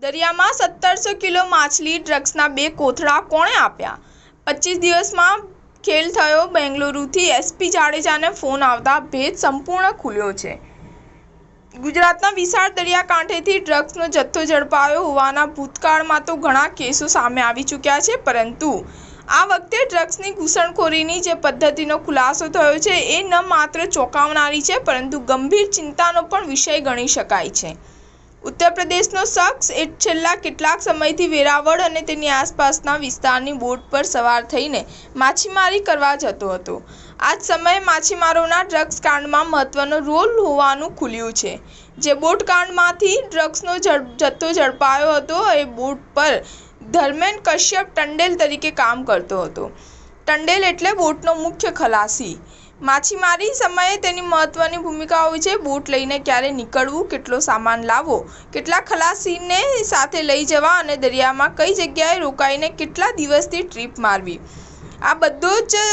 દરિયામાં 1700 કિલો માછલી ડ્રગ્સના 2 કોથળા કોણે આપ્યા? 25 દિવસમાં ખેલ થયો બેંગલુરુથી એસપી જાડેજાને ફોન આવતા ભેદ સંપૂર્ણ ખુલ્યો છે। ગુજરાતના વિશાળ દરિયાકાંઠેથી ડ્રગ્સનો જથ્થો ઝડપાયો હોવાના ભૂતકાળમાં તો ઘણા કેસો સામે આવી ચૂક્યા છે, પરંતુ આ વખતે ડ્રગ્સની ઘૂસણખોરીની જે પદ્ધતિનો ખુલાસો થયો છે એ ન માત્ર ચોંકાવનારી છે, પરંતુ ગંભીર ચિંતાનો પણ વિષય ગણી શકાય છે। ઉત્તર પ્રદેશનો શખ્સ છેલ્લા કેટલાક સમયથી વેરાવળ અને તેની આસપાસના વિસ્તારની બોટ પર સવાર થઈને માછીમારી કરવા જતો હતો। આ જ સમયે માછીમારોના ડ્રગ્સ કાંડમાં મહત્વનો રોલ હોવાનું ખુલ્યું છે। જે બોટ કાંડમાંથી ડ્રગ્સનો જથ્થો ઝડપાયો હતો એ બોટ પર ધર્મેન કશ્યપ ટંડેલ તરીકે કામ કરતો હતો। ટંડેલ એટલે બોટનો મુખ્ય ખલાસી। માછીમારી સમયે તેની મહત્વની ભૂમિકા હોય છે। બોટ લઈને ક્યારે નીકળવું, કેટલો સામાન લાવવો, કેટલા ખલાસીને સાથે લઈ જવા અને દરિયામાં કઈ જગ્યાએ રોકાઈને કેટલા દિવસથી ટ્રીપ મારવી, આ બધો જ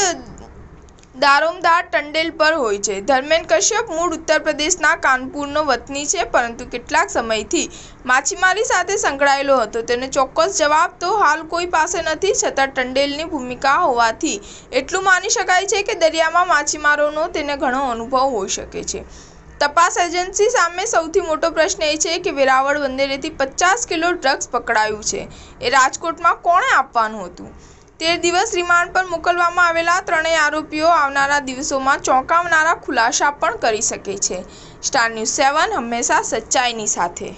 દારોમદાર ટંડેલ પર હોય છે। ધર્મેન કશ્યપ મૂળ ઉત્તર પ્રદેશના કાનપુરનો વતની છે, પરંતુ કેટલાક સમયથી માછીમારી સાથે સંકળાયેલો હતો। તેનો ચોક્કસ જવાબ તો હાલ કોઈ પાસે નથી, છતાં ટંડેલની ભૂમિકા હોવાથી એટલું માની શકાય છે કે દરિયામાં માછીમારોનો તેને ઘણો અનુભવ હોઈ શકે છે। તપાસ એજન્સી સામે સૌથી મોટો પ્રશ્ન એ છે કે વેરાવળ બંદરેથી 50 કિલો ડ્રગ્સ પકડાયું છે, એ રાજકોટમાં કોણે આપવાનું હતું? 13 દિવસ રિમાન્ડ પર મોકલવામાં આવેલા ત્રણેય આરોપીઓ આવનારા દિવસોમાં ચોંકાવનારા ખુલાસા પણ કરી શકે છે। સ્ટાર ન્યૂઝ 7 હંમેશા સચ્ચાઈની સાથે।